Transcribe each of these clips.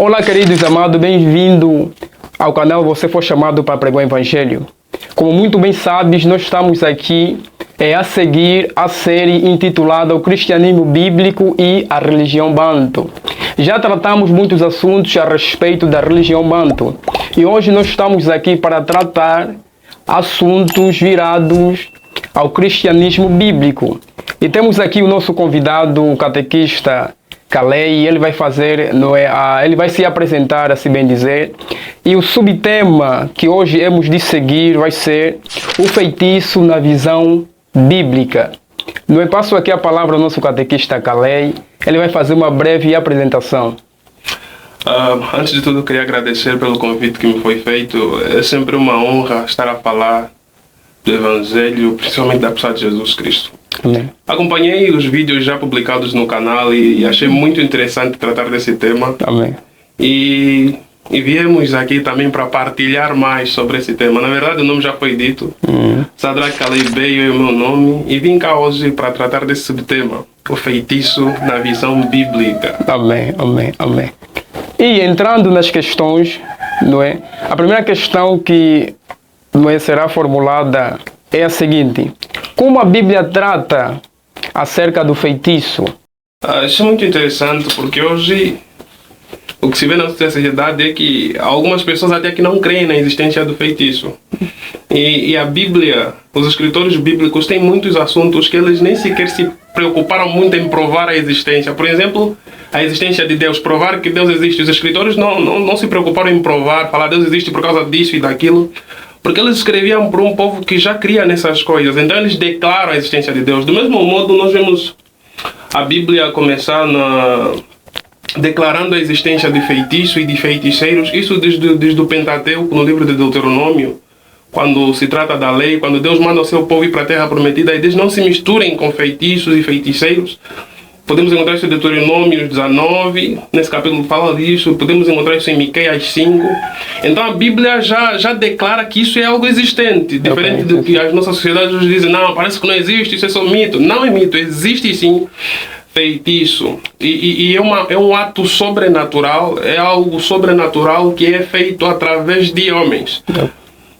Olá, queridos amados, bem-vindo ao canal Você Foi Chamado para Pregar o Evangelho. Como muito bem sabes, nós estamos aqui a seguir a série intitulada O Cristianismo Bíblico e a Religião Banto. Já tratamos muitos assuntos a respeito da religião Banto e hoje nós estamos aqui para tratar assuntos virados ao cristianismo bíblico. E temos aqui o nosso convidado, o catequista Calei, ele vai fazer, ele vai se apresentar, assim bem dizer, e o subtema que hoje hemos de seguir vai ser o feitiço na visão bíblica. Passo aqui a palavra ao nosso catequista Calei, ele vai fazer uma breve apresentação. Antes de tudo, eu queria agradecer pelo convite que me foi feito. É sempre uma honra estar a falar do Evangelho, principalmente da pessoa de Jesus Cristo. Amém. Acompanhei os vídeos já publicados no canal e achei muito interessante tratar desse tema. Amém. E viemos aqui também para partilhar mais sobre esse tema. Na verdade, o nome já foi dito. Sadraque Calei Beio é o meu nome e vim cá hoje para tratar desse subtema, o feitiço na visão bíblica. Amém, amém, amém. E entrando nas questões, a primeira questão que será formulada é a seguinte: como a Bíblia trata acerca do feitiço? Isso é muito interessante porque hoje o que se vê na sociedade é que algumas pessoas até que não creem na existência do feitiço. E a Bíblia, os escritores bíblicos têm muitos assuntos que eles nem sequer se preocuparam muito em provar a existência. Por exemplo, a existência de Deus, provar que Deus existe. Os escritores não se preocuparam em provar, falar Deus existe por causa disso e daquilo, porque eles escreviam para um povo que já cria nessas coisas. Então eles declaram a existência de Deus. Do mesmo modo, nós vemos a Bíblia começar declarando a existência de feitiço e de feiticeiros. Isso desde o Pentateuco, no livro de Deuteronômio, quando se trata da lei, quando Deus manda o seu povo ir para a terra prometida, e diz: não se misturem com feitiços e feiticeiros. Podemos encontrar isso em Deuteronômio 19, nesse capítulo fala disso. Podemos encontrar isso em Miqueias 5. Então a Bíblia já declara que isso é algo existente, diferente do que as nossas sociedades nos dizem: não, parece que não existe, isso é só mito. Não é mito, existe sim feitiço. E é um ato sobrenatural, é algo sobrenatural que é feito através de homens.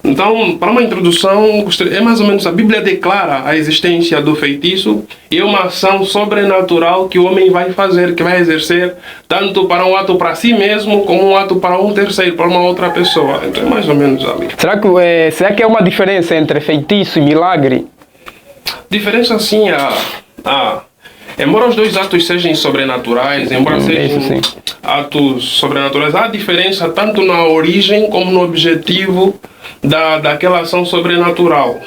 Então, para uma introdução, é mais ou menos: a Bíblia declara a existência do feitiço e é uma ação sobrenatural que o homem vai fazer, que vai exercer, tanto para um ato para si mesmo, como um ato para um terceiro, para uma outra pessoa. Então, é mais ou menos ali. Será que é uma diferença entre feitiço e milagre? Diferença sim, embora os dois atos sejam sobrenaturais, embora sejam atos sobrenaturais, há diferença tanto na origem como no objetivo daquela ação sobrenatural.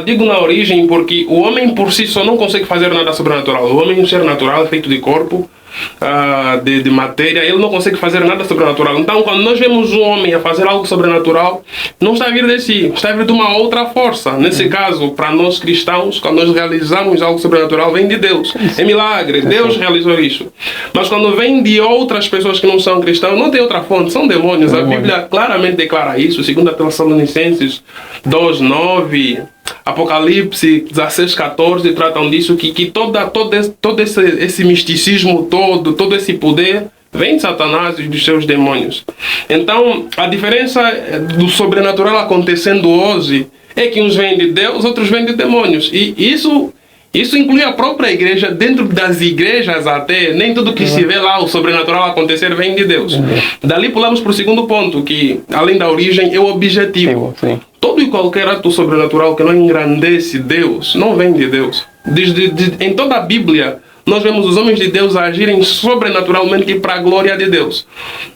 Digo na origem porque o homem por si só não consegue fazer nada sobrenatural. O homem é um ser natural, feito de corpo, de matéria, ele não consegue fazer nada sobrenatural. Então, quando nós vemos um homem a fazer algo sobrenatural, não está a vir de si, está a vir de uma outra força. Nesse caso, para nós cristãos, quando nós realizamos algo sobrenatural, vem de Deus. É milagre, Deus realizou isso. Mas quando vem de outras pessoas que não são cristãos, não tem outra fonte, são demônios. A Bíblia claramente declara isso, segundo a Tessalonicenses 2:9, Apocalipse 16:14 tratam disso, que todo esse misticismo todo esse poder vem de Satanás e dos seus demônios. Então, a diferença do sobrenatural acontecendo hoje é que uns vêm de Deus, outros vêm de demônios. E isso inclui a própria igreja. Dentro das igrejas até, nem tudo que se vê lá, o sobrenatural acontecer, vem de Deus. Dali pulamos para o segundo ponto, que além da origem é o objetivo. Todo e qualquer ato sobrenatural que não engrandece Deus, não vem de Deus. Em toda a Bíblia, nós vemos os homens de Deus agirem sobrenaturalmente para a glória de Deus.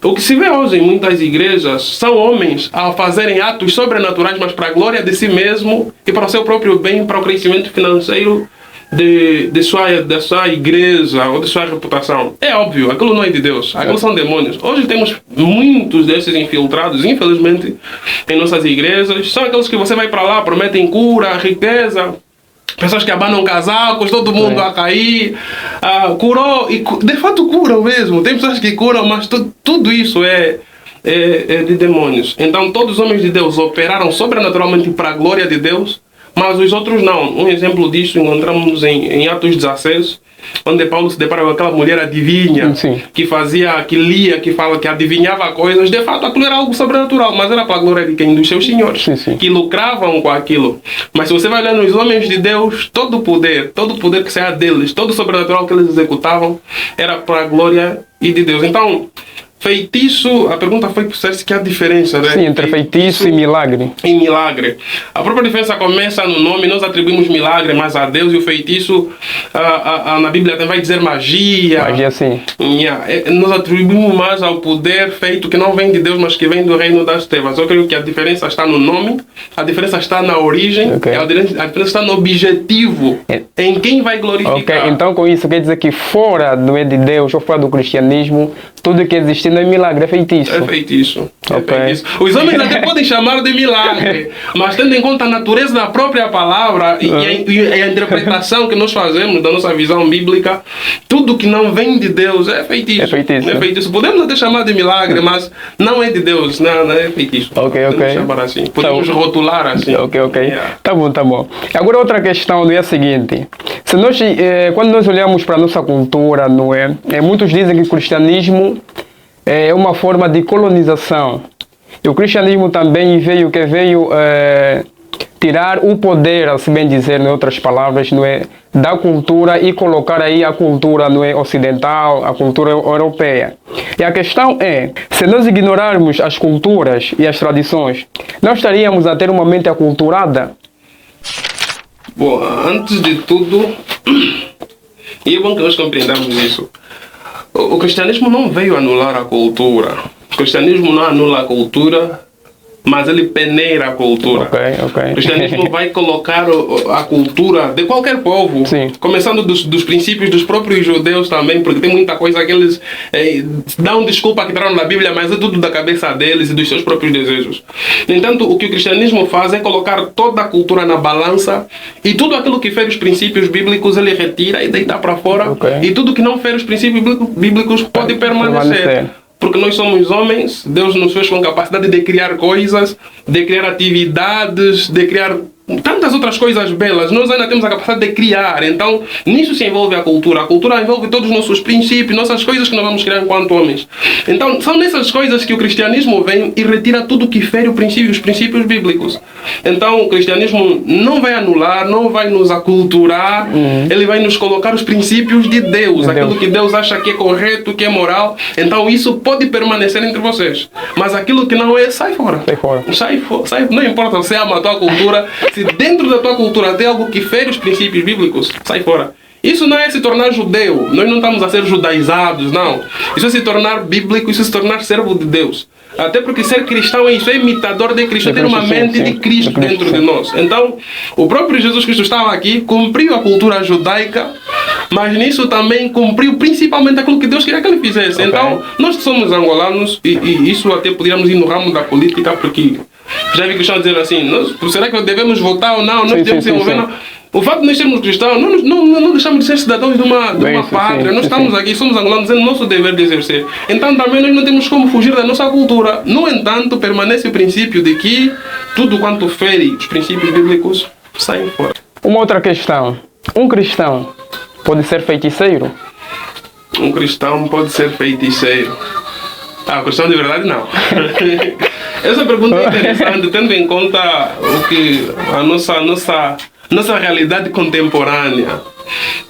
O que se vê hoje em muitas igrejas são homens a fazerem atos sobrenaturais, mas para a glória de si mesmo e para o seu próprio bem, para o crescimento financeiro de sua igreja ou de sua reputação. É óbvio, aquilo não é de Deus, aquilo são demônios. Hoje temos muitos desses infiltrados, infelizmente, em nossas igrejas. São aqueles que você vai para lá, prometem cura, riqueza, pessoas que abanam casacos, todo mundo a cair, curou, e de fato curam mesmo. Tem pessoas que curam, mas tudo isso é de demônios. Então todos os homens de Deus operaram sobrenaturalmente para a glória de Deus, mas os outros não. Um exemplo disso encontramos em Atos 16, onde Paulo se depara com aquela mulher adivinha, que fazia, que lia, que fala, que adivinhava coisas. De fato, aquilo era algo sobrenatural, mas era para a glória de quem? Dos seus senhores, que lucravam com aquilo. Mas se você vai olhar nos homens de Deus, todo o poder que saia deles, todo o sobrenatural que eles executavam, era para a glória e de Deus. Então, feitiço, a pergunta foi se que há diferença, né? Sim, entre feitiço e milagre. E milagre. A própria diferença começa no nome, nós atribuímos milagre mais a Deus, e o feitiço, na Bíblia também vai dizer magia. Magia, sim. Nós atribuímos mais ao poder feito que não vem de Deus, mas que vem do reino das trevas. Eu creio que a diferença está no nome, a diferença está na origem, a diferença está no objetivo, em quem vai glorificar. Então com isso quer dizer que fora do de Deus ou fora do cristianismo, tudo que existe não é milagre, é feitiço. É feitiço. Feitiço. Os homens até podem chamar de milagre, mas tendo em conta a natureza da própria palavra e a interpretação que nós fazemos da nossa visão bíblica, tudo que não vem de Deus é feitiço. É feitiço. É feitiço. Podemos até chamar de milagre, mas não é de Deus, não é feitiço. Podemos chamar assim. Podemos rotular assim. Tá bom. Agora outra questão é a seguinte. Se nós, quando nós olhamos para a nossa cultura, não é? Muitos dizem que o cristianismo é uma forma de colonização. E o cristianismo também veio tirar o poder, assim bem dizer, em outras palavras, não é, da cultura e colocar aí a cultura, não é, ocidental, a cultura europeia. E a questão é, se nós ignorarmos as culturas e as tradições, nós estaríamos a ter uma mente aculturada? Bom, antes de tudo, e é bom que nós compreendamos isso, o cristianismo não veio anular a cultura. O cristianismo não anula a cultura, mas ele peneira a cultura. O cristianismo vai colocar a cultura de qualquer povo, começando dos princípios dos próprios judeus também, porque tem muita coisa que eles dão desculpa que tiraram da Bíblia, mas é tudo da cabeça deles e dos seus próprios desejos. No entanto, o que o cristianismo faz é colocar toda a cultura na balança, e tudo aquilo que fere os princípios bíblicos ele retira e deita para fora, e tudo que não fere os princípios bíblicos pode permanecer. Porque nós somos homens, Deus nos fez com capacidade de criar coisas, de criar atividades, de criar tantas outras coisas belas. Nós ainda temos a capacidade de criar. Então, nisso se envolve a cultura. A cultura envolve todos os nossos princípios, nossas coisas que nós vamos criar enquanto homens. Então, são nessas coisas que o cristianismo vem e retira tudo que fere os princípios bíblicos. Então, o cristianismo não vai anular, não vai nos aculturar, ele vai nos colocar os princípios de Deus, aquilo que Deus acha que é correto, que é moral. Então, isso pode permanecer entre vocês. Mas aquilo que não é, sai fora. Sai fora. Não importa se ama a tua cultura, se dentro da tua cultura tem algo que fere os princípios bíblicos, sai fora. Isso não é se tornar judeu. Nós não estamos a ser judaizados, não. Isso é se tornar bíblico, isso é se tornar servo de Deus. Até porque ser cristão é isso, é imitador de Cristo, ter uma mente de Cristo dentro de nós. Então, o próprio Jesus Cristo estava aqui, cumpriu a cultura judaica, mas nisso também cumpriu principalmente aquilo que Deus queria que ele fizesse. Então, nós que somos angolanos, e isso até poderíamos ir no ramo da política, porque já vi cristãos dizendo assim, será que devemos votar ou não? Nós devemos se envolver, não? O fato de nós sermos cristãos, não deixamos de ser cidadãos de uma pátria. Nós estamos aqui, somos angolanos, é o nosso dever de exercer. Então também nós não temos como fugir da nossa cultura. No entanto, permanece o princípio de que tudo quanto fere os princípios bíblicos sai fora. Uma outra questão. Um cristão pode ser feiticeiro? Um cristão pode ser feiticeiro. O cristão de verdade não. Essa pergunta é interessante, tendo em conta o que a nossa realidade contemporânea.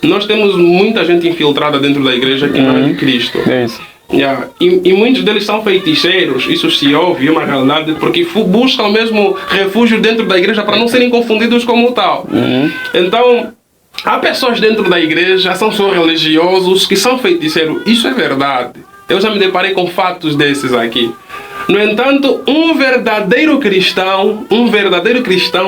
Nós temos muita gente infiltrada dentro da igreja que não é de Cristo. É isso. E muitos deles são feiticeiros, isso se ouve, é uma realidade, porque buscam mesmo refúgio dentro da igreja para não serem confundidos como tal. Então, há pessoas dentro da igreja, são só religiosos, que são feiticeiros. Isso é verdade. Eu já me deparei com fatos desses aqui. No entanto, um verdadeiro cristão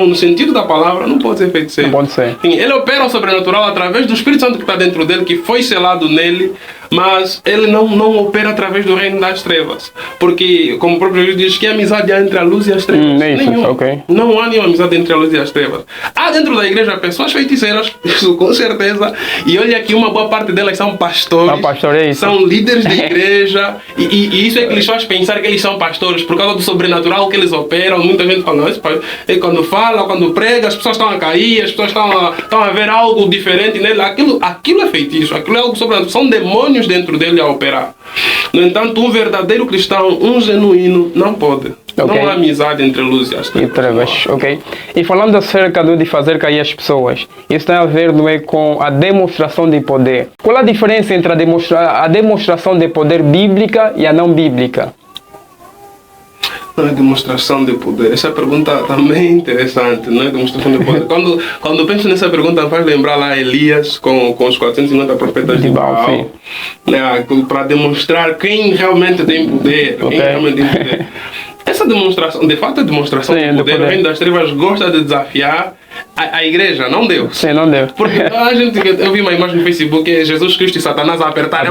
no sentido da palavra, não pode ser feiticeiro. Não pode ser. Ele opera o sobrenatural através do Espírito Santo que está dentro dele, que foi selado nele, mas ele não opera através do reino das trevas. Porque, como o próprio Jesus diz, que amizade há entre a luz e as trevas? É isso, Nenhuma. ok. Não há nenhuma amizade entre a luz e as trevas. Há dentro da igreja pessoas feiticeiras, isso com certeza, e olha que uma boa parte delas são pastores, são líderes de igreja, e isso é que lhes faz pensar que eles são pastores, por causa do sobrenatural que eles operam. Muita gente fala, quando fala, quando prega, as pessoas estão a cair, as pessoas estão a ver algo diferente nele. Aquilo é feitiço, aquilo é algo sobrenatural, são demônios dentro dele a operar. No entanto, um verdadeiro cristão, um genuíno, não pode. Okay. Não há amizade entre luz e as trevas. Ok. E falando acerca de fazer cair as pessoas, isso tem a ver, não é, com a demonstração de poder. Qual a diferença entre a demonstração de poder bíblica e a não bíblica? Não é demonstração de poder. Essa pergunta também é interessante, não é demonstração de poder. Quando eu penso nessa pergunta, faz lembrar lá Elias com os 450 profetas de Baal, né, para demonstrar quem realmente tem poder. Okay. Quem realmente tem poder. Essa demonstração, de fato, é demonstração de poder. O reino das trevas gosta de desafiar a igreja, não Deus. Sim, não Deus. Porque eu vi uma imagem no Facebook que é Jesus Cristo e Satanás a apertar.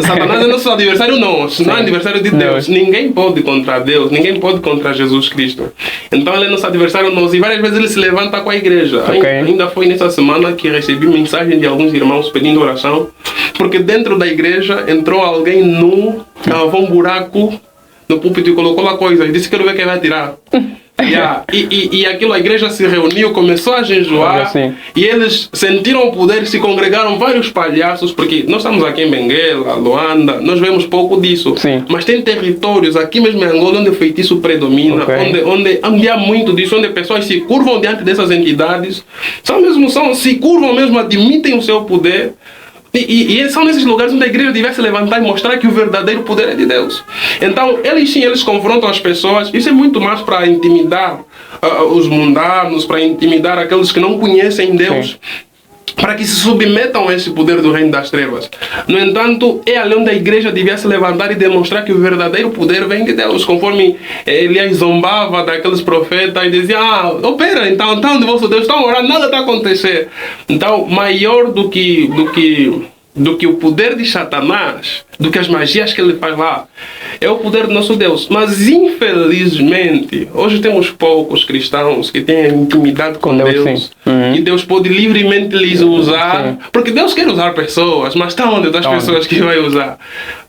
Satanás é nosso adversário, não é adversário de Deus. Ninguém pode contra Deus, ninguém pode contra Jesus Cristo. Então ele é nosso adversário, e várias vezes ele se levanta com a igreja. Okay. Ainda foi nessa semana que recebi mensagem de alguns irmãos pedindo oração, porque dentro da igreja entrou alguém nu, cavou um buraco no púlpito e colocou lá coisas, disse que quero ver quem vai tirar. E aquilo, a igreja se reuniu, começou a jejuar, e eles sentiram o poder, se congregaram vários palhaços, porque nós estamos aqui em Benguela, Luanda, nós vemos pouco disso. Sim. Mas tem territórios aqui mesmo em Angola onde o feitiço predomina, onde há muito disso, onde pessoas se curvam diante dessas entidades, se curvam mesmo, admitem o seu poder. E são nesses lugares onde a igreja devia se levantar e mostrar que o verdadeiro poder é de Deus. Então, eles confrontam as pessoas. Isso é muito mais para intimidar os mundanos, para intimidar aqueles que não conhecem Deus, para que se submetam a esse poder do reino das trevas. No entanto, é ali onde a igreja devia se levantar e demonstrar que o verdadeiro poder vem de Deus. Conforme Elias zombava daqueles profetas e dizia, opera, então onde vosso Deus está orando, nada está a acontecer. Então, maior do que o poder de Satanás, do que as magias que ele faz lá, é o poder do nosso Deus. Mas infelizmente, hoje temos poucos cristãos que têm intimidade com Deus. E Deus pode livremente lhes usar, porque Deus quer usar pessoas, mas está onde das pessoas que vai usar?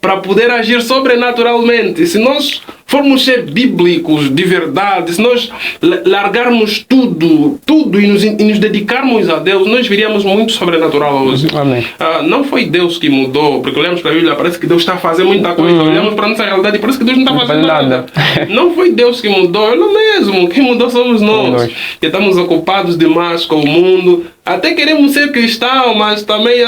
Para poder agir sobrenaturalmente. Se nós formos ser bíblicos de verdade, se nós largarmos tudo e nos dedicarmos a Deus, nós viríamos muito sobrenatural hoje. Amém. Não foi Deus que mudou, porque olhamos para a Bíblia, parece que Deus está a fazer muita coisa. Olhamos para a nossa realidade e parece que Deus não está fazendo nada. Não foi Deus que mudou, Ele mesmo. Quem mudou somos nós. Que estamos ocupados demais com o mundo. Até queremos ser cristãos, mas também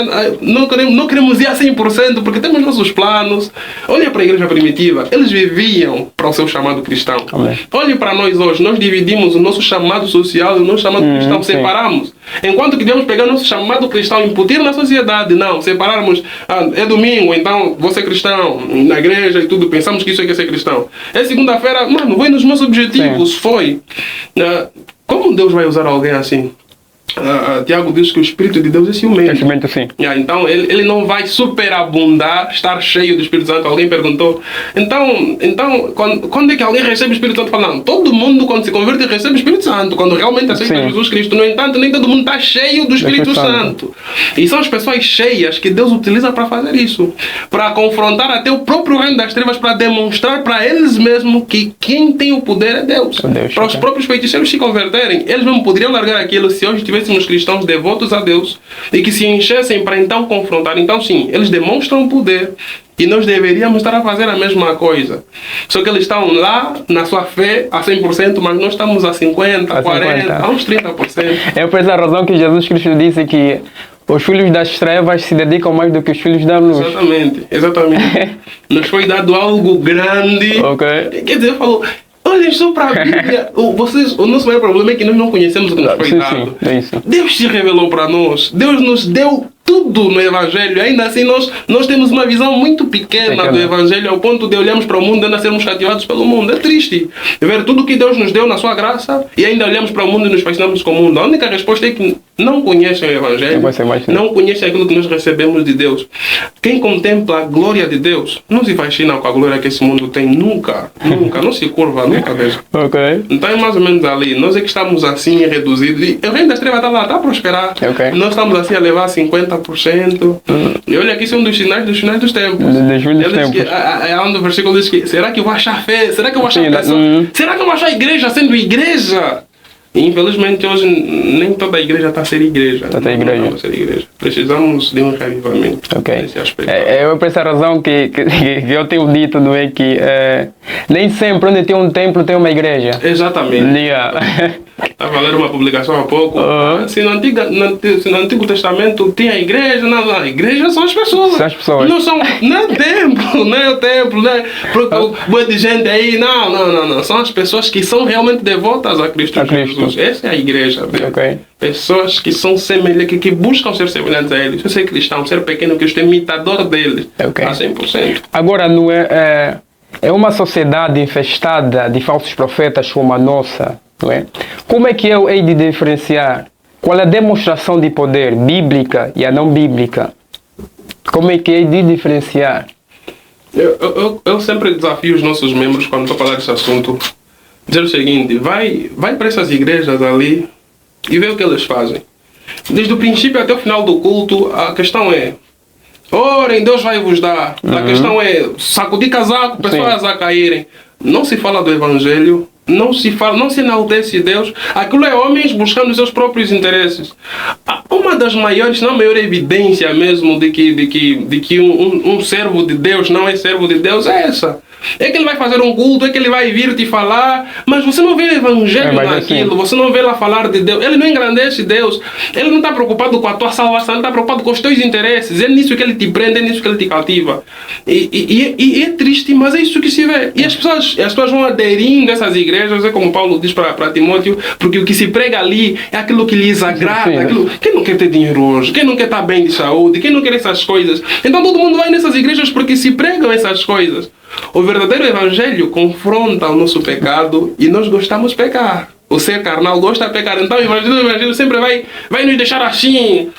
não queremos ir a 100%, porque temos nossos planos. Olha para a igreja primitiva, eles viviam para o seu chamado cristão. Amém. Olhe para nós hoje, nós dividimos o nosso chamado social e o nosso chamado cristão, separamos. Enquanto que devemos pegar o nosso chamado cristão e incutir na sociedade, não, separarmos, é domingo, então vou ser cristão, na igreja e tudo, pensamos que isso é que é ser cristão. É segunda-feira, foi nos meus objetivos, foi. Como Deus vai usar alguém assim? Tiago diz que o Espírito de Deus é ciumento. Então ele não vai superabundar, estar cheio do Espírito Santo. Alguém perguntou, então quando é que alguém recebe o Espírito Santo? Falando, todo mundo quando se converte recebe o Espírito Santo, quando realmente aceita Jesus Cristo. No entanto, nem todo mundo está cheio do Espírito Santo. E são as pessoas cheias que Deus utiliza para fazer isso, para confrontar até o próprio reino das trevas, para demonstrar para eles mesmos que quem tem o poder é Deus. Para os próprios feiticeiros se converterem, eles mesmo poderiam largar aquilo se hoje tivessem cristãos devotos a Deus e que se enchessem para então confrontar. Então sim, eles demonstram poder e nós deveríamos estar a fazer a mesma coisa. Só que eles estão lá na sua fé a 100%, mas nós estamos a 50%, a 40%, a uns 30%. É por essa razão que Jesus Cristo disse que os filhos das trevas se dedicam mais do que os filhos da luz. Exatamente. Nos foi dado algo grande. Quer dizer, falou... Olhem só para a Bíblia. O nosso maior problema é que nós não conhecemos o que nos foi dado. Deus se revelou para nós. Deus nos deu tudo no Evangelho. Ainda assim, nós temos uma visão muito pequena do Evangelho, ao ponto de olharmos para o mundo e ainda sermos cativados pelo mundo. É triste ver tudo que Deus nos deu na sua graça e ainda olhamos para o mundo e nos fascinamos com o mundo. A única resposta é que não conhecem o Evangelho, não conhecem aquilo que nós recebemos de Deus. Quem contempla a glória de Deus não se fascina com a glória que esse mundo tem. Nunca, não se curva, nunca mesmo. Então é mais ou menos ali. Nós é que estamos assim reduzidos. E o reino das trevas está lá, está a prosperar. Nós estamos assim a levar 50%. E olha aqui, isso é um dos sinais dos tempos. É onde o versículo diz que será que eu vou achar fé? Será que eu vou achar pessoa? Será que eu vou achar igreja sendo igreja? E, infelizmente hoje nem toda a igreja está a ser igreja. Precisamos de um revivamento nesse aspecto. É por essa razão que eu tenho dito, não é, que nem sempre onde tem um templo tem uma igreja. Exatamente. Estava a ler uma publicação há pouco. Se no Antigo Testamento tinha a igreja, não, a igreja são as pessoas. Não é templo, não é o templo, não é boa de gente aí. Não. São as pessoas que são realmente devotas a Cristo Jesus. Essa é a igreja. Pessoas que são semelhantes, que buscam ser semelhantes a eles. Ser cristão, ser pequeno Cristo, imitador deles. A 100%. Agora, não é uma sociedade infestada de falsos profetas como a nossa, não é? Como é que eu hei de diferenciar qual é a demonstração de poder bíblica e a não bíblica? Como é que hei de diferenciar? Eu sempre desafio os nossos membros, quando estou a falar desse assunto, dizer o seguinte: vai para essas igrejas ali e vê o que eles fazem. Desde o princípio até o final do culto, a questão é: orem, Deus vai vos dar. A questão é sacudir casaco, pessoas a caírem. Não se fala do Evangelho, não se enaltece Deus. Aquilo é homens buscando os seus próprios interesses. Uma das maiores, não a maior evidência mesmo de que um servo de Deus não é servo de Deus é essa. É que ele vai fazer um culto, é que ele vai vir te falar, mas você não vê o Evangelho naquilo, você não vê lá falar de Deus. Ele não engrandece Deus, ele não está preocupado com a tua salvação, ele está preocupado com os teus interesses. É nisso que ele te prende, é nisso que ele te cativa. E é triste, mas é isso que se vê. E as pessoas vão aderindo a essas igrejas, é como Paulo diz para Timóteo, porque o que se prega ali é aquilo que lhes agrada. Quem não quer ter dinheiro hoje? Quem não quer estar bem de saúde? Quem não quer essas coisas? Então todo mundo vai nessas igrejas porque se pregam essas coisas. O verdadeiro Evangelho confronta o nosso pecado e nós gostamos de pecar. O ser carnal gosta de pecar. Então o Evangelho sempre vai nos deixar assim,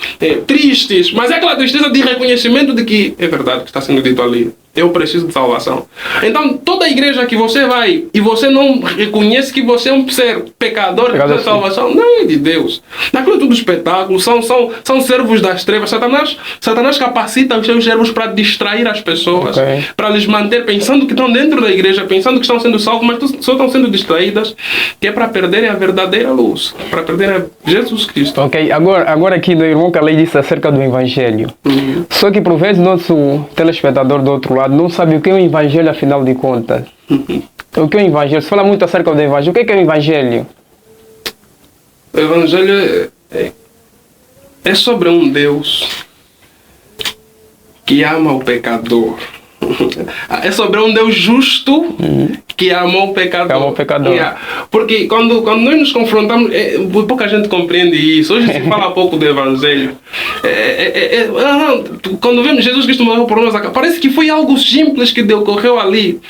tristes. Mas é aquela tristeza de reconhecimento de que é verdade que está sendo dito ali. Eu preciso de salvação. Então, toda a igreja que você vai e você não reconhece que você é um ser pecador que precisa de salvação, não é de Deus. Naquilo é tudo espetáculo, são servos das trevas. Satanás capacita os seus servos para distrair as pessoas, para lhes manter pensando que estão dentro da igreja, pensando que estão sendo salvos, mas só estão sendo distraídas, que é para perderem a verdadeira luz, para perderem Jesus Cristo. Agora aqui do irmão Calei disse acerca do Evangelho. Só que por vezes nosso telespectador do outro lado não sabe o que é o Evangelho, afinal de contas. O que é o Evangelho? Se fala muito acerca do Evangelho. O que é o Evangelho? O Evangelho é sobre um Deus que ama o pecador. É sobre um Deus justo que ama o pecador. Porque quando nós nos confrontamos, pouca gente compreende isso. Hoje se fala pouco do Evangelho. Quando vemos Jesus Cristo morreu por nós, parece que foi algo simples que ocorreu ali.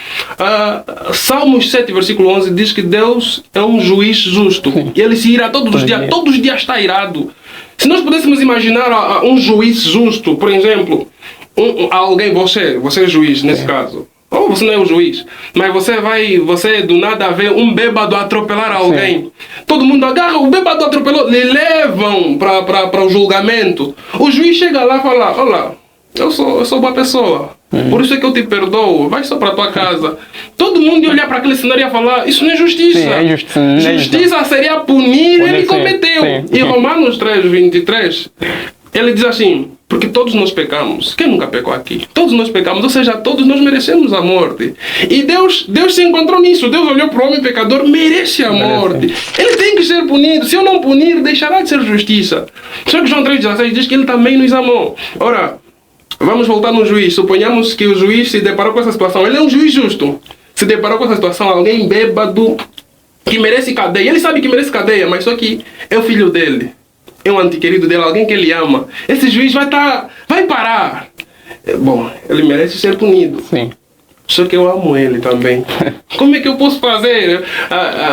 Salmos 7, versículo 11 diz que Deus é um juiz justo. E ele se irá todos os dias está irado. Se nós pudéssemos imaginar um juiz justo, por exemplo, alguém, você é juiz nesse caso, ou você não é um juiz, mas você do nada vê um bêbado atropelar alguém. Todo mundo agarra, o bêbado atropelou, lhe levam para o julgamento. O juiz chega lá e fala: olha, eu sou boa pessoa, por isso é que eu te perdoo, vai só para tua casa. Todo mundo ia olhar para aquele cenário e ia falar: isso não é justiça. Justiça seria punir, ele cometeu. E Romanos 3:23, ele diz assim: porque todos nós pecamos. Quem nunca pecou aqui? Todos nós pecamos, ou seja, todos nós merecemos a morte. E Deus se encontrou nisso. Deus olhou para o homem pecador, merece a morte. Ele tem que ser punido. Se eu não punir, deixará de ser justiça. Só que João 3,16 diz que ele também nos amou. Ora, vamos voltar no juiz. Suponhamos que o juiz se deparou com essa situação. Ele é um juiz justo. Se deparou com essa situação, alguém bêbado que merece cadeia. Ele sabe que merece cadeia, mas só que é o filho dele. é um antequerido dele, alguém que ele ama, esse juiz vai parar. Bom, ele merece ser punido. Sim. Só que eu amo ele também. Como é que eu posso fazer?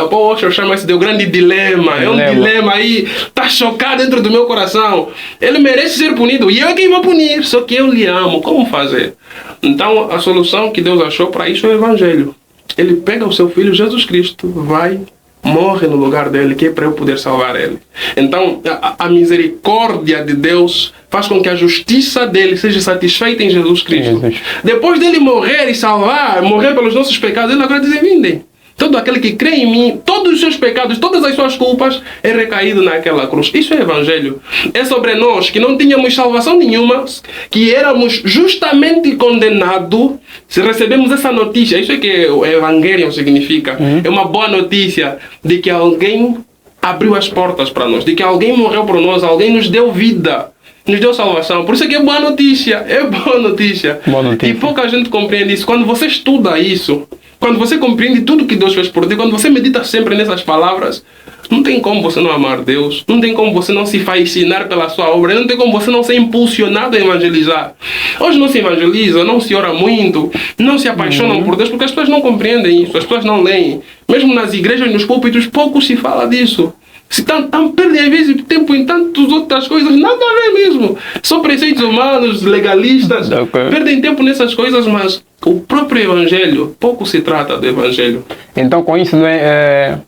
Paul Washer chama isso de o grande dilema. É um dilema aí, tá chocado dentro do meu coração. Ele merece ser punido e eu é quem vou punir. Só que eu lhe amo. Como fazer? Então a solução que Deus achou para isso é o Evangelho. Ele pega o seu filho Jesus Cristo, vai, morre no lugar dele, que é para eu poder salvar ele. Então a misericórdia de Deus faz com que a justiça dele seja satisfeita em Jesus Cristo. Depois dele morrer e salvar, morrer pelos nossos pecados, ele agora diz: vindem. Todo aquele que crê em mim, todos os seus pecados, todas as suas culpas, é recaído naquela cruz. Isso é Evangelho. É sobre nós que não tínhamos salvação nenhuma, que éramos justamente condenados. Se recebemos essa notícia, isso é que o Evangelho significa. É uma boa notícia de que alguém abriu as portas para nós, de que alguém morreu por nós, alguém nos deu vida, nos deu salvação. Por isso é que é boa notícia. É boa notícia. Boa notícia. E pouca gente compreende isso. Quando você estuda isso, quando você compreende tudo que Deus fez por ti, quando você medita sempre nessas palavras, não tem como você não amar Deus, não tem como você não se fascinar pela sua obra, não tem como você não ser impulsionado a evangelizar. Hoje não se evangeliza, não se ora muito, não se apaixonam por Deus, porque as pessoas não compreendem isso, as pessoas não leem. Mesmo nas igrejas, nos púlpitos, pouco se fala disso. Se perdem às vezes tempo em tantas outras coisas, nada a ver mesmo. São preceitos humanos, legalistas, perdem tempo nessas coisas, mas o próprio Evangelho, pouco se trata do Evangelho. Então, com isso, não é,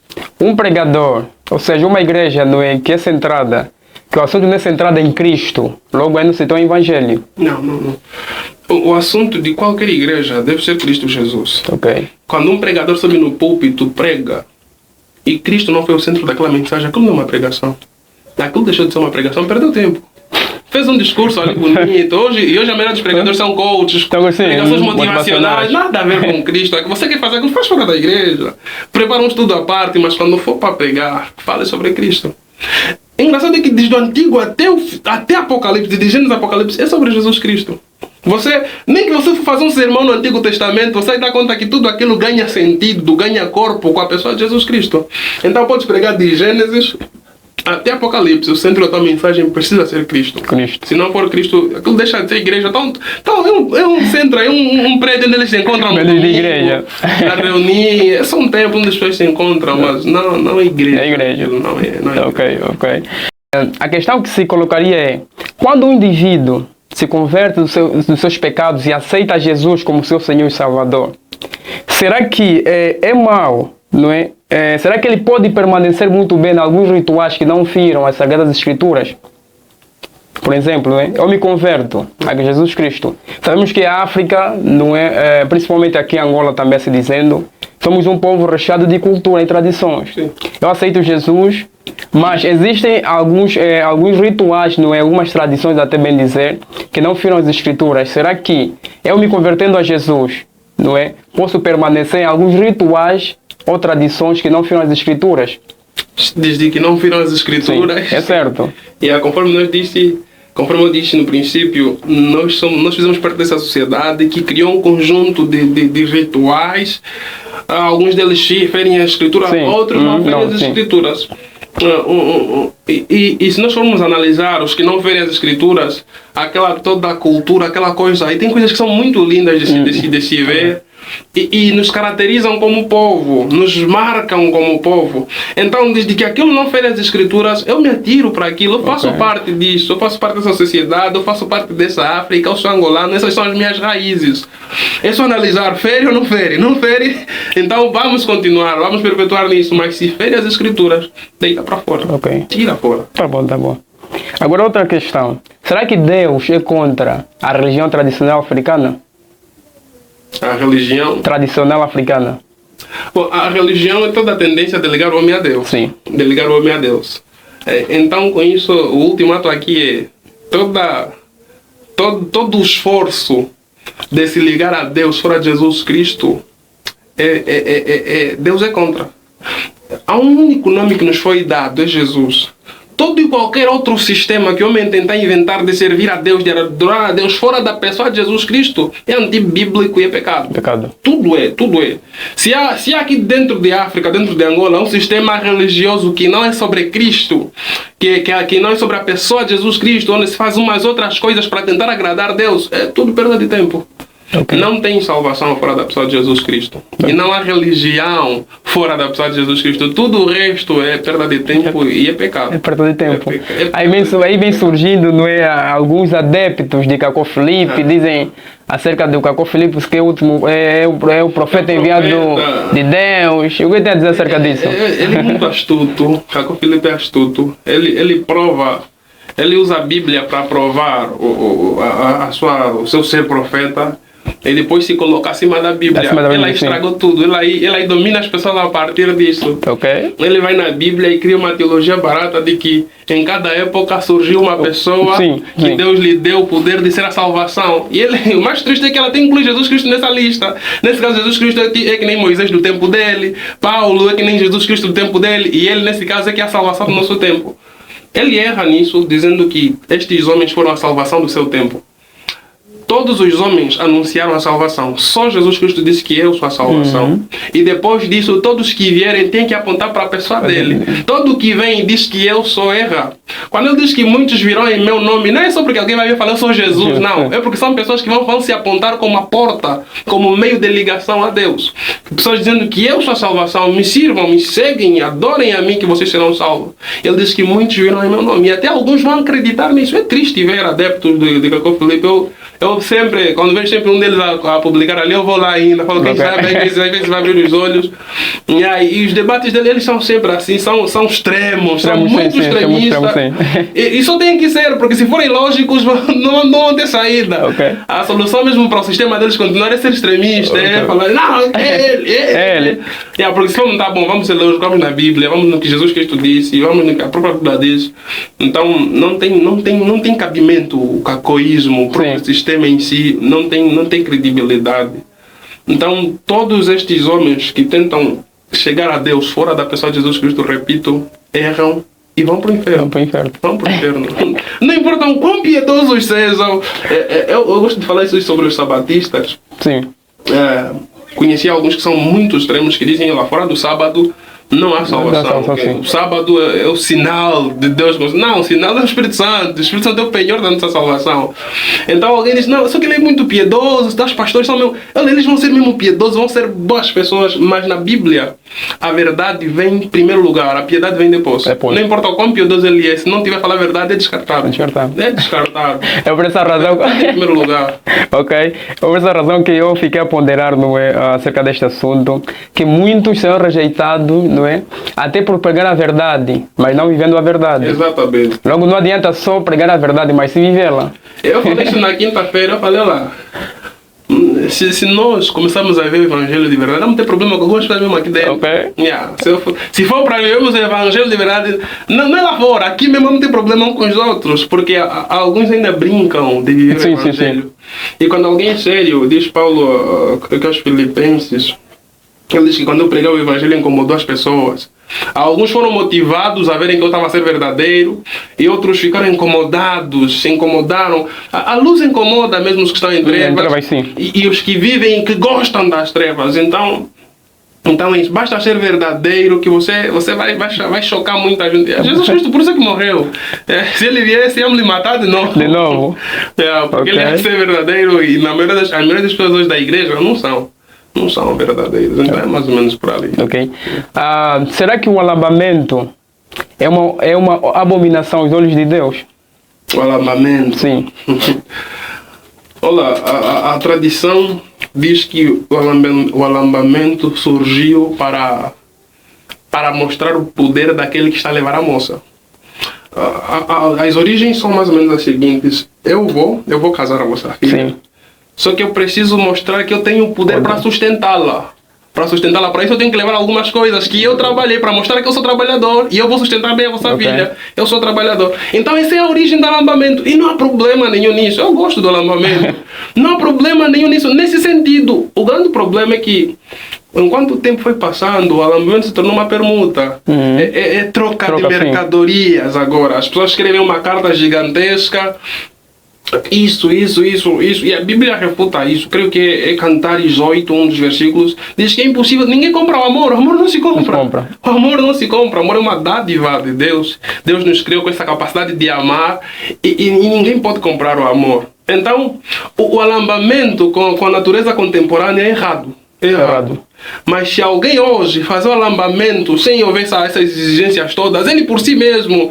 um pregador, ou seja, uma igreja não é, que é centrada, que o assunto não é centrado em Cristo, logo aí não se torna Evangelho. Não. O assunto de qualquer igreja deve ser Cristo Jesus. Okay. Quando um pregador sobe no púlpito, prega, e Cristo não foi o centro daquela mensagem, aquilo não é uma pregação. Aquilo deixou de ser uma pregação, perdeu tempo. Fez um discurso ali bonito. Hoje a maioria dos pregadores são coaches, pregações motivacionais, nada a ver com Cristo. Você quer fazer aquilo, faz fora da igreja. Prepara um estudo à parte, mas quando for para pregar, fale sobre Cristo. É engraçado que desde o Antigo até Apocalipse, de Gênesis Apocalipse, é sobre Jesus Cristo. Nem que você for fazer um sermão no Antigo Testamento, você vai dar conta que tudo aquilo ganha sentido, ganha corpo com a pessoa de Jesus Cristo. Então pode pregar de Gênesis até Apocalipse, o centro da tua mensagem precisa ser Cristo. Se não for Cristo, aquilo deixa de ser igreja. Então é um centro, é um prédio onde eles se encontram no domingo, igreja. Para reunir. É só um templo onde as pessoas se encontram, mas não é igreja. É igreja. Não é Ok. A questão que se colocaria é, quando um indivíduo se converte dos seus pecados e aceita Jesus como seu Senhor e Salvador, será que é mau, não é? Será que ele pode permanecer muito bem em alguns rituais que não firam as Sagradas Escrituras? Por exemplo, eu me converto a Jesus Cristo. Sabemos que a África, não é, principalmente aqui em Angola também se dizendo, somos um povo recheado de cultura e tradições. Sim. Eu aceito Jesus, mas existem alguns rituais, não é, algumas tradições, até bem dizer, que não firam as Escrituras. Será que eu me convertendo a Jesus, não é, posso permanecer em alguns rituais ou tradições que não firam as Escrituras? Desde que não viram as Escrituras. Sim, é certo. E conforme eu disse no princípio, nós fizemos parte dessa sociedade que criou um conjunto de rituais. Alguns deles ferem a Escritura, outros não ferem as Escrituras. E se nós formos analisar os que não ferem as Escrituras, toda a cultura, aquela coisa, aí tem coisas que são muito lindas de se ver. E nos caracterizam como povo, nos marcam como povo. Então, desde que aquilo não fere as Escrituras, eu me atiro para aquilo, eu faço parte disso, eu faço parte dessa sociedade, eu faço parte dessa África, eu sou angolano, essas são as minhas raízes. É só analisar, fere ou não fere? Não fere, então vamos continuar, vamos perpetuar nisso, mas se fere as Escrituras, deita para fora, tira fora. Tá bom. Agora outra questão, será que Deus é contra a religião tradicional africana? A religião tradicional africana. Bom, a religião é toda a tendência de ligar o homem a Deus. Sim. De ligar o homem a Deus. Então, com isso, o ultimato aqui é todo o esforço de se ligar a Deus fora de Jesus Cristo, Deus é contra. Há um único nome que nos foi dado, é Jesus. todo e qualquer outro sistema que o homem tentar inventar de servir a Deus, de adorar a Deus fora da pessoa de Jesus Cristo, é antibíblico e é pecado. Pecado. Tudo é, tudo é. Se há aqui dentro de África, dentro de Angola, um sistema religioso que não é sobre Cristo, que não é sobre a pessoa de Jesus Cristo, onde se faz umas outras coisas para tentar agradar a Deus, é tudo perda de tempo. Okay. Não tem salvação fora da pessoa de Jesus Cristo. E não há religião fora da pessoa de Jesus Cristo. Tudo o resto é perda de tempo e é pecado. É perda de tempo. Aí vem surgindo, não é, alguns adeptos de Cacó Filipe, dizem acerca do Cacó Filipe que é o profeta enviado de Deus. O que tem a dizer acerca disso? Ele é muito astuto. Cacó Filipe é astuto. Ele prova. Ele usa a Bíblia para provar o seu ser profeta. E depois se coloca acima da Bíblia. Ele estragou tudo. Ele aí domina as pessoas a partir disso. Okay. Ele vai na Bíblia e cria uma teologia barata de que em cada época surgiu uma pessoa que Deus lhe deu o poder de ser a salvação. E o mais triste é que ela tem que incluir Jesus Cristo nessa lista. Nesse caso, Jesus Cristo é que nem Moisés do tempo dele. Paulo é que nem Jesus Cristo do tempo dele. E ele, nesse caso, é que é a salvação do nosso tempo. Ele erra nisso, dizendo que estes homens foram a salvação do seu tempo. Todos os homens anunciaram a salvação. Só Jesus Cristo disse que eu sou a salvação. E depois disso, todos que vierem têm que apontar para a pessoa dele. Todo que vem e diz que eu sou, erra. Quando ele diz que muitos virão em meu nome, não é só porque alguém vai vir falar eu sou Jesus, não. É porque são pessoas que vão se apontar como a porta, como meio de ligação a Deus. Pessoas dizendo que eu sou a salvação, me sirvam, me seguem, adorem a mim que vocês serão salvos. Ele diz que muitos virão em meu nome. E até alguns vão acreditar nisso. É triste ver adeptos de Cacó Filipe. Eu sempre, quando vejo sempre um deles a publicar ali, eu vou lá ainda, falo, quem sabe, às vezes vai abrir os olhos. E os debates dele, eles são sempre assim, são extremos, são muito extremistas. E só tem que ser, porque se forem lógicos, não vão ter saída. Okay. A solução mesmo para o sistema deles continuar é ser extremista, é falar, não, é ele. Porque se vamos, tá bom, vamos ser lógicos, vamos na Bíblia, vamos no que Jesus Cristo disse, vamos no que a própria Bíblia diz. Então, não tem cabimento o cacoísmo, o próprio sistema em si, não tem credibilidade. Então, todos estes homens que tentam chegar a Deus fora da pessoa de Jesus Cristo, repito, erram e vão para o inferno. Vão para o inferno. Não importa o quão piedosos sejam. Eu gosto de falar isso sobre os sabatistas. Sim. Conheci alguns que são muito extremos, que dizem lá fora do sábado não há salvação. O sábado é o sinal de Deus. Não, o sinal é o Espírito Santo. O Espírito Santo é o penhor da nossa salvação. Então alguém diz, não, só que ele é muito piedoso, os pastores são mesmo... Eles vão ser mesmo piedosos, vão ser boas pessoas, mas na Bíblia a verdade vem em primeiro lugar, a piedade vem depois. Não importa o quão piedoso ele é, se não tiver a falar a verdade, é descartado. É descartado. É por essa razão... em primeiro lugar. Ok. É por essa razão que eu fiquei a ponderar acerca deste assunto, que muitos são rejeitados, não é? Até por pregar a verdade, mas não vivendo a verdade. Exatamente. Logo, não adianta só pregar a verdade, mas se vivê-la. Eu falei isso na quinta-feira, eu falei lá. Se nós começarmos a ver o Evangelho de verdade, não tem problema com algumas coisas mesmo aqui dentro. Okay. Se for para vermos o Evangelho de verdade, não é lá fora, aqui mesmo não tem problema um com os outros, porque alguns ainda brincam de viver o Evangelho. Sim. E quando alguém é sério, diz Paulo que aos Filipenses, ele diz que quando eu preguei o Evangelho incomodou as pessoas. Alguns foram motivados a verem que eu estava a ser verdadeiro e outros ficaram incomodados, se incomodaram. A luz incomoda mesmo os que estão em trevas e os que vivem, que gostam das trevas. Então basta ser verdadeiro que você vai chocar muita gente. Jesus Cristo, por isso é que morreu. Se ele viesse, íamos lhe matar de novo. Porque ele é ser verdadeiro e a maioria das pessoas da igreja não são verdadeiros, então é mais ou menos por ali. Ok. Será que o alabamento é uma abominação aos olhos de Deus? O alabamento? Sim. Olha, a tradição diz que o alambamento surgiu para mostrar o poder daquele que está a levar a moça. As origens são mais ou menos as seguintes. Eu vou casar a vossa filha. Sim. Só que eu preciso mostrar que eu tenho o poder para sustentá-la. Para isso eu tenho que levar algumas coisas que eu trabalhei para mostrar que eu sou trabalhador e eu vou sustentar bem a vossa filha. Eu sou trabalhador. Então essa é a origem do alambamento. E não há problema nenhum nisso. Eu gosto do alambamento. Não há problema nenhum nisso. Nesse sentido, o grande problema é que enquanto o tempo foi passando, o alambamento se tornou uma permuta. É troca de mercadorias agora. As pessoas escrevem uma carta gigantesca. Isso. E a Bíblia refuta isso. Creio que é Cantares 8, um dos versículos. Diz que é impossível. Ninguém compra o amor. O amor não se compra. O amor não se compra. O amor é uma dádiva de Deus. Deus nos criou com essa capacidade de amar. E ninguém pode comprar o amor. Então, o alambamento com a natureza contemporânea é errado. É errado. Mas se alguém hoje fazer o alambamento sem haver essas exigências todas, ele por si mesmo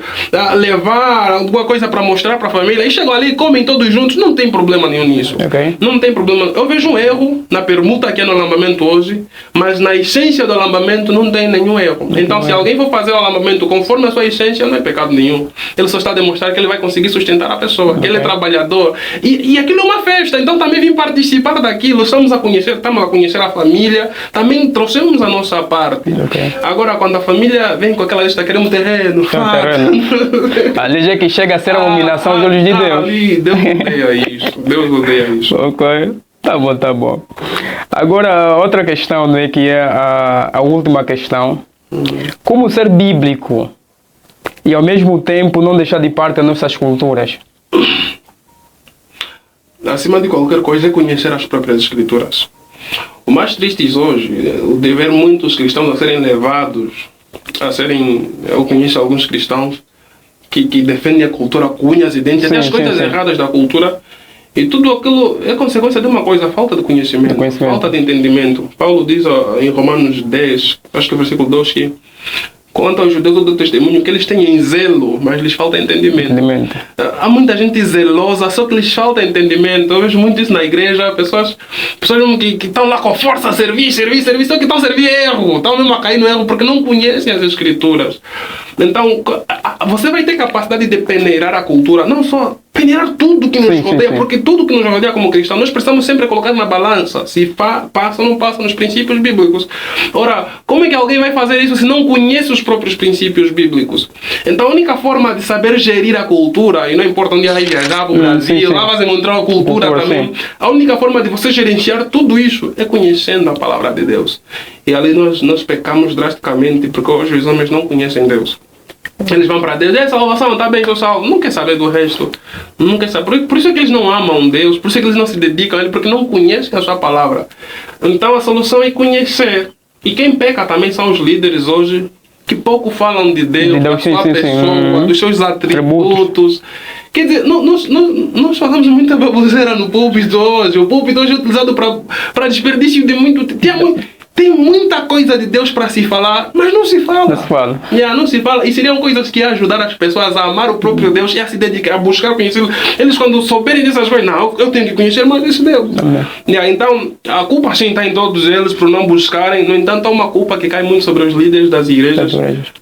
levar alguma coisa para mostrar para a família, e chegam ali e comem todos juntos, não tem problema nenhum nisso. Okay. Não tem problema. Eu vejo um erro na permuta que é no alambamento hoje, mas na essência do alambamento não tem nenhum erro. Então, se alguém for fazer o alambamento conforme a sua essência, não é pecado nenhum. Ele só está a demonstrar que ele vai conseguir sustentar a pessoa, que ele é trabalhador. E aquilo é uma festa, então também vim participar daquilo. Estamos a conhecer a família, também trouxemos a nossa parte. Agora, quando a família vem com aquela lista, queremos terreno. Ali já que chega a ser a abominação aos olhos de Deus. Ali, Deus odeia isso. Ok, tá bom. Agora, outra questão, né, que é a última questão. Como ser bíblico e ao mesmo tempo não deixar de parte as nossas culturas? Acima de qualquer coisa é conhecer as próprias escrituras. O mais triste hoje, o de ver muitos cristãos a serem levados, eu conheço alguns cristãos que defendem a cultura com unhas e dentes, até as coisas erradas da cultura, e tudo aquilo é consequência de uma coisa, falta de conhecimento, falta de entendimento. Paulo diz em Romanos 10, acho que é o versículo 2, que quanto aos judeus do testemunho, que eles têm zelo, mas lhes falta entendimento. Há muita gente zelosa, só que lhes falta entendimento. Eu vejo muito isso na igreja, pessoas que estão lá com força a servir, só que estão a servir erro, estão mesmo a cair no erro porque não conhecem as escrituras. Então, você vai ter capacidade de peneirar a cultura, não só peneirar tudo que nos rodeia, porque tudo que nos rodeia como cristão, nós precisamos sempre colocar na balança, se passa ou não passa nos princípios bíblicos. Ora, como é que alguém vai fazer isso se não conhece os próprios princípios bíblicos? Então, a única forma de saber gerir a cultura, e não importa onde vai viajar para o Brasil, lá vai encontrar a cultura também, a única forma de você gerenciar tudo isso é conhecendo a palavra de Deus. E ali nós pecamos drasticamente, porque hoje os homens não conhecem Deus. Eles vão para Deus, salvação, está bem, sou salvo. Não quer saber do resto. Não quer saber. Por isso é que eles não amam Deus, por isso é que eles não se dedicam a Ele, porque não conhecem a sua palavra. Então a solução é conhecer. E quem peca também são os líderes hoje, que pouco falam de Deus, da sua pessoa, dos seus atributos. Quer dizer, nós fazemos muita baboseira no púlpito hoje. O púlpito hoje é utilizado para desperdício de muito... Tem muita coisa de Deus para se falar, mas não se fala. Não se fala. E seriam coisas que iam ajudar as pessoas a amar o próprio Deus e a se dedicar, a buscar conhecê-lo. Eles, quando souberem dessas coisas, eu tenho que conhecer mais esse Deus. Então, a culpa sim está em todos eles por não buscarem. No entanto, há uma culpa que cai muito sobre os líderes das igrejas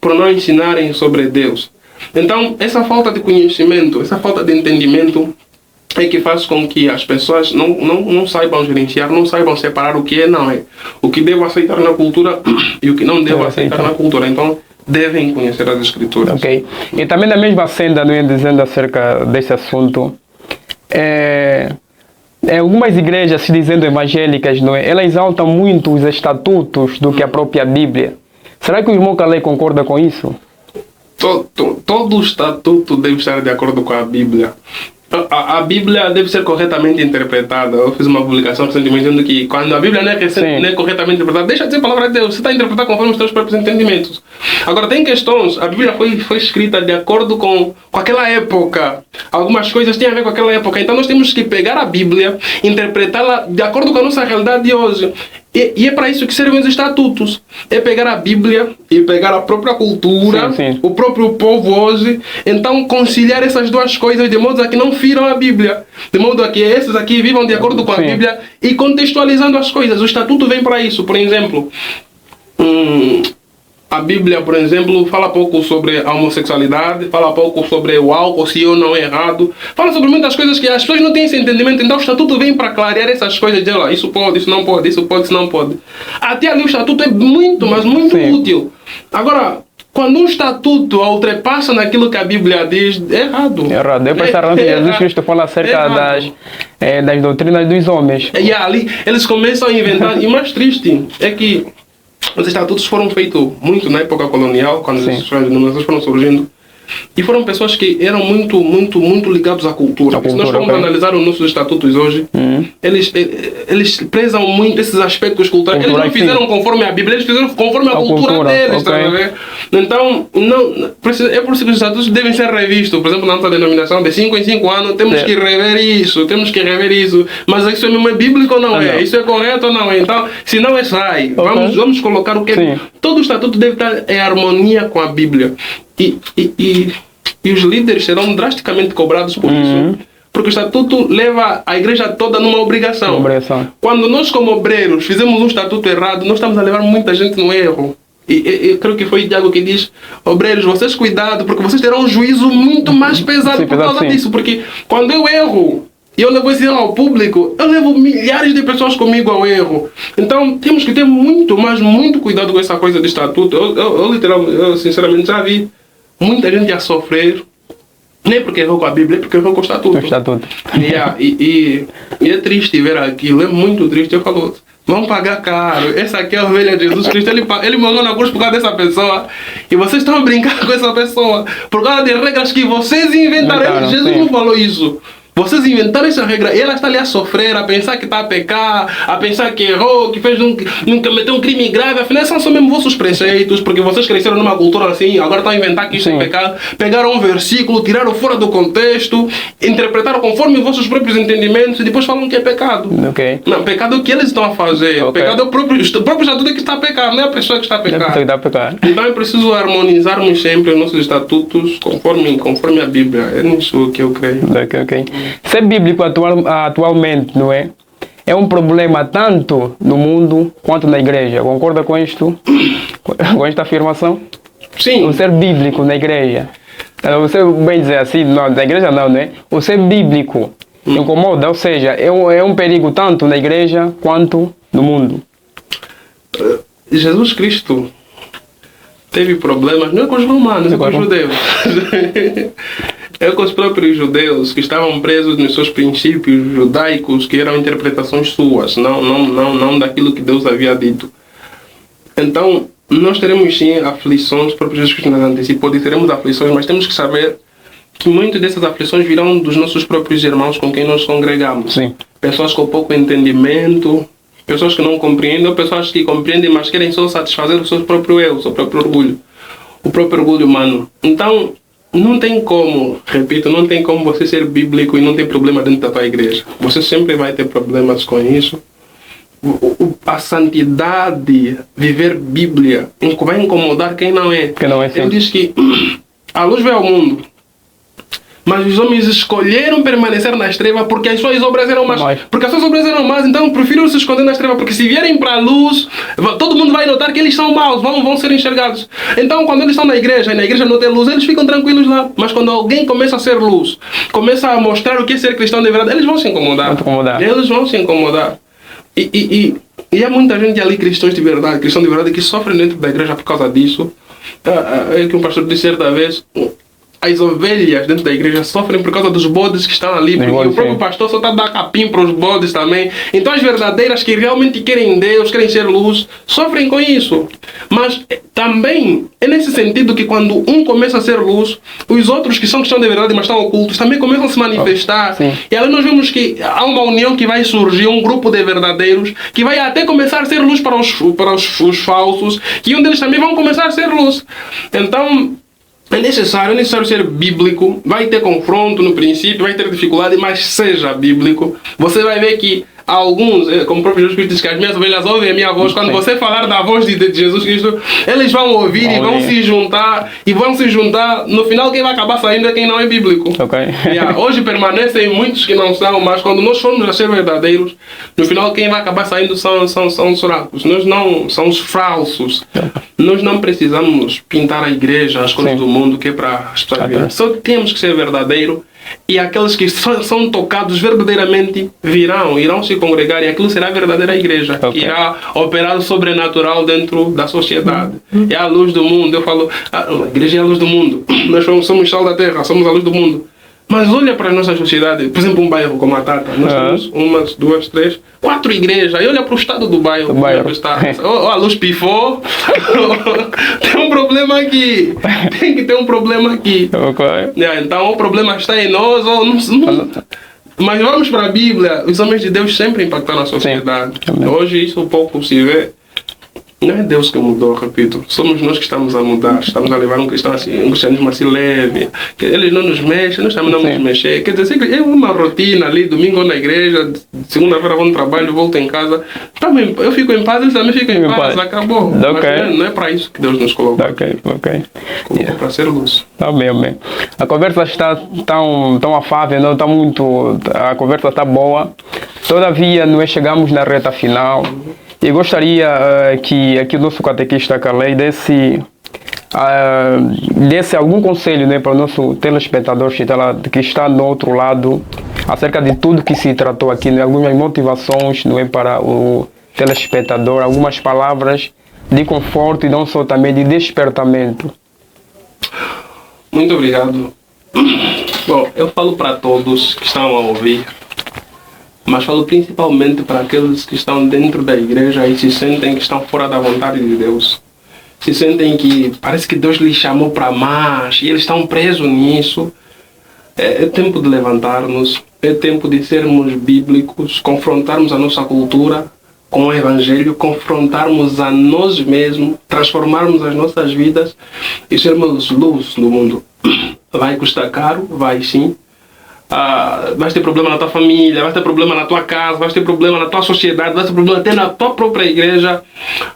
por não ensinarem sobre Deus. Então, essa falta de conhecimento, essa falta de entendimento é que faz com que as pessoas não saibam gerenciar, não saibam separar o que é não é. O que devo aceitar na cultura e o que não devo aceitar na cultura. Então, devem conhecer as escrituras. Ok. E também na mesma senda, não é, dizendo acerca desse assunto, algumas igrejas, se dizendo evangélicas, não é, elas exaltam muito os estatutos do que a própria Bíblia. Será que o irmão Calei concorda com isso? Todo estatuto deve estar de acordo com a Bíblia. A Bíblia deve ser corretamente interpretada. Eu fiz uma publicação recentemente dizendo que quando a Bíblia não é corretamente interpretada, deixa de ser a palavra de Deus. Você está a interpretar conforme os seus próprios entendimentos. Agora, tem questões. A Bíblia foi escrita de acordo com aquela época. Algumas coisas têm a ver com aquela época. Então, nós temos que pegar a Bíblia, interpretá-la de acordo com a nossa realidade de hoje. E é para isso que servem os estatutos. É pegar a Bíblia e pegar a própria cultura, o próprio povo hoje. Então, conciliar essas duas coisas de modo a que não firam a Bíblia. De modo a que esses aqui vivam de acordo com a Bíblia e contextualizando as coisas. O estatuto vem para isso. Por exemplo, a Bíblia, por exemplo, fala pouco sobre a homossexualidade, fala pouco sobre o álcool, se ou não é errado. Fala sobre muitas coisas que as pessoas não têm esse entendimento. Então o estatuto vem para clarear essas coisas, dizer, lá, isso pode, isso não pode, isso pode, isso não pode. Até ali o estatuto é muito, mas muito útil. Agora, quando um estatuto ultrapassa naquilo que a Bíblia diz, é errado. É errado. Eu pensava que Jesus Cristo fala acerca das doutrinas dos homens. E ali eles começam a inventar. E o mais triste é que os estatutos foram feitos muito na época colonial, quando as denominações foram surgindo. E foram pessoas que eram muito ligados à cultura. Se nós formos analisar os nossos estatutos hoje, eles prezam muito esses aspectos culturais. Eles não fizeram conforme a Bíblia, eles fizeram conforme a cultura deles. Tá a ver? Então, é por isso que os estatutos devem ser revistos. Por exemplo, na nossa denominação, de 5 em 5 anos, temos que rever isso, Mas isso mesmo é bíblico ou não é? Isso é correto ou não é? Então, se não é, sai. Vamos colocar o que é. Todo o estatuto deve estar em harmonia com a Bíblia. E os líderes serão drasticamente cobrados por isso. Porque o estatuto leva a igreja toda numa obrigação. Quando nós, como obreiros, fizemos um estatuto errado, nós estamos a levar muita gente no erro. E eu creio que foi Tiago que diz: obreiros, vocês cuidado, porque vocês terão um juízo muito mais pesado por causa disso. Porque quando eu erro, e eu levo esse erro ao público, eu levo milhares de pessoas comigo ao erro. Então temos que ter muito cuidado com essa coisa de estatuto. Eu sinceramente já vi muita gente a sofrer, nem porque errou com a Bíblia, é porque errou com o estatuto. E é triste ver aquilo, é muito triste. Eu falo, vão pagar caro. Essa aqui é a ovelha de Jesus Cristo. Ele morreu na cruz por causa dessa pessoa. E vocês estão a brincar com essa pessoa por causa de regras que vocês inventaram. Jesus não falou isso. Vocês inventaram essa regra e ela está ali a sofrer, a pensar que está a pecar, a pensar que errou, que cometeu um crime grave. Afinal, são só mesmo vossos preceitos, porque vocês cresceram numa cultura assim, agora estão a inventar que isso é pecado. Pegaram um versículo, tiraram fora do contexto, interpretaram conforme os vossos próprios entendimentos e depois falam que é pecado. Não, pecado é o que eles estão a fazer. Pecado é o próprio estatuto que está a pecar, não é a pessoa que está a pecar. Então é preciso harmonizarmos sempre os nossos estatutos conforme a Bíblia. É nisso que eu creio. Ser bíblico atualmente, não é? É um problema tanto no mundo quanto na igreja. Concorda com isto? Com esta afirmação? Sim. O ser bíblico na igreja. Você bem dizer assim, não, na igreja não é? O ser bíblico incomoda, ou seja, é um perigo tanto na igreja quanto no mundo. Jesus Cristo teve problemas, não é com os romanos, é com os judeus. É com os próprios judeus que estavam presos nos seus princípios judaicos, que eram interpretações suas, não daquilo que Deus havia dito. Então, nós teremos sim aflições, o próprio Jesus Cristo nos antecipou, teremos aflições, mas temos que saber que muitas dessas aflições virão dos nossos próprios irmãos com quem nós congregamos. Sim. Pessoas com pouco entendimento, pessoas que não compreendem, ou pessoas que compreendem, mas querem só satisfazer o seu próprio eu, o seu próprio orgulho, o próprio orgulho humano. Então, não tem como, repito, não tem como você ser bíblico e não ter problema dentro da tua igreja. Você sempre vai ter problemas com isso. A santidade, viver Bíblia, vai incomodar quem não é. Ele diz que a luz veio ao mundo, mas os homens escolheram permanecer nas trevas porque as suas obras eram más. Porque as suas obras eram más, então preferiram se esconder nas trevas, porque se vierem para a luz, todo mundo vai notar que eles são maus, vão ser enxergados. Então, quando eles estão na igreja e na igreja não tem luz, eles ficam tranquilos lá. Mas quando alguém começa a ser luz, começa a mostrar o que é ser cristão de verdade, eles vão se incomodar. Eles vão se incomodar. E há muita gente ali, cristão de verdade, que sofrem dentro da igreja por causa disso. É que um pastor disse certa vez, as ovelhas dentro da igreja sofrem por causa dos bodes que estão ali, porque o próprio pastor só está a dar capim para os bodes também. Então as verdadeiras que realmente querem Deus, querem ser luz, sofrem com isso. Mas também é nesse sentido que quando um começa a ser luz, os outros que estão de verdade, mas estão ocultos, também começam a se manifestar. E aí nós vemos que há uma união que vai surgir, um grupo de verdadeiros, que vai até começar a ser luz para os falsos, que um deles também vão começar a ser luz. Então, é necessário ser bíblico, vai ter confronto no princípio, vai ter dificuldade, mas seja bíblico. Você vai ver que alguns, como o próprio Jesus Cristo diz que as minhas ovelhas ouvem a minha voz, quando você falar da voz de Jesus Cristo, eles vão ouvir e vão se juntar, no final quem vai acabar saindo é quem não é bíblico. Hoje permanecem muitos que não são, mas quando nós formos a ser verdadeiros, no final quem vai acabar saindo são os fracos, nós não, são os falsos. Nós não precisamos pintar a igreja, as coisas do mundo que é para as pessoas verem. Só temos que ser verdadeiro e aqueles que são tocados verdadeiramente irão se congregar, e aquilo será a verdadeira igreja, que irá operar o sobrenatural dentro da sociedade. É a luz do mundo. Eu falo, a igreja é a luz do mundo. Nós somos sal da terra, somos a luz do mundo. Mas olha para a nossa sociedade, por exemplo, um bairro como a Tata, nós temos 1, 2, 3, 4 igrejas, e olha para o estado do bairro. Ou a luz pifou, tem um problema aqui, tem que ter um problema aqui. Então o problema está em nós, ou não. Mas vamos para a Bíblia, os homens de Deus sempre impactaram a sociedade. Hoje isso pouco se vê. Não é Deus que mudou, repito. Somos nós que estamos a mudar. Estamos a levar um cristianismo assim leve. Que eles não nos mexem, nós também não nos mexer. Quer dizer, é uma rotina ali, domingo na igreja, segunda-feira vou no trabalho, volto em casa. Eu fico em paz, eles também ficam em paz. Acabou. Mas não é para isso que Deus nos colocou. Colocou para ser luz. Tá bem. A conversa está tão afável, não está muito... A conversa está boa. Todavia, nós chegamos na reta final. E gostaria que aqui o nosso catequista Carley desse algum conselho, né, para o nosso telespectador que está do outro lado, acerca de tudo que se tratou aqui, né, algumas motivações, não é, para o telespectador, algumas palavras de conforto e não só também de despertamento. Muito obrigado. Bom, eu falo para todos que estão a ouvir, mas falo principalmente para aqueles que estão dentro da igreja e se sentem que estão fora da vontade de Deus. Se sentem que parece que Deus lhes chamou para mais e eles estão presos nisso. É tempo de levantarmos, é tempo de sermos bíblicos, confrontarmos a nossa cultura com o Evangelho, confrontarmos a nós mesmos, transformarmos as nossas vidas e sermos luz no mundo. Vai custar caro? Vai sim. Vais ter problema na tua família, vais ter problema na tua casa, vais ter problema na tua sociedade, vais ter problema até na tua própria igreja.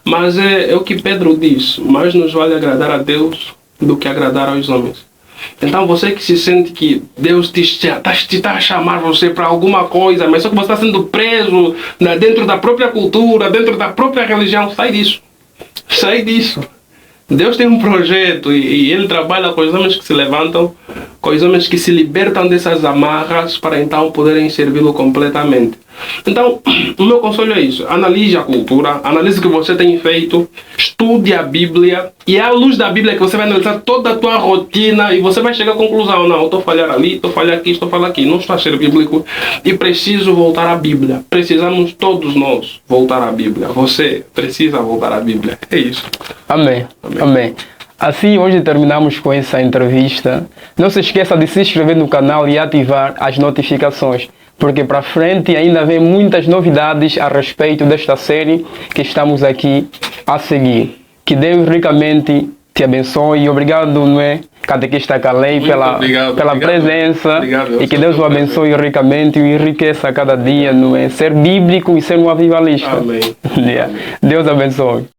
Mas é o que Pedro diz: mais nos vale agradar a Deus do que agradar aos homens. Então você que se sente que Deus te está a chamar você para alguma coisa, mas só que você está sendo preso dentro da própria cultura, dentro da própria religião, sai disso. Sai disso. Deus tem um projeto e Ele trabalha com os homens que se levantam, com os homens que se libertam dessas amarras para então poderem servi-lo completamente. Então, o meu conselho é isso: analise a cultura, analise o que você tem feito, estude a Bíblia, e é à luz da Bíblia que você vai analisar toda a tua rotina e você vai chegar à conclusão: não, eu estou a falhar ali, estou a falhar aqui, estou a falhar aqui, não estou a ser bíblico e preciso voltar à Bíblia. Precisamos todos nós voltar à Bíblia. Você precisa voltar à Bíblia. É isso. Amém. Assim, hoje terminamos com essa entrevista. Não se esqueça de se inscrever no canal e ativar as notificações, porque para frente ainda vem muitas novidades a respeito desta série que estamos aqui a seguir. Que Deus ricamente te abençoe e obrigado, não é, catequista Carley, pela presença. Obrigado, e que Deus o abençoe ricamente e enriqueça a cada dia, não é, ser bíblico e ser um avivalista. Amém. Deus abençoe.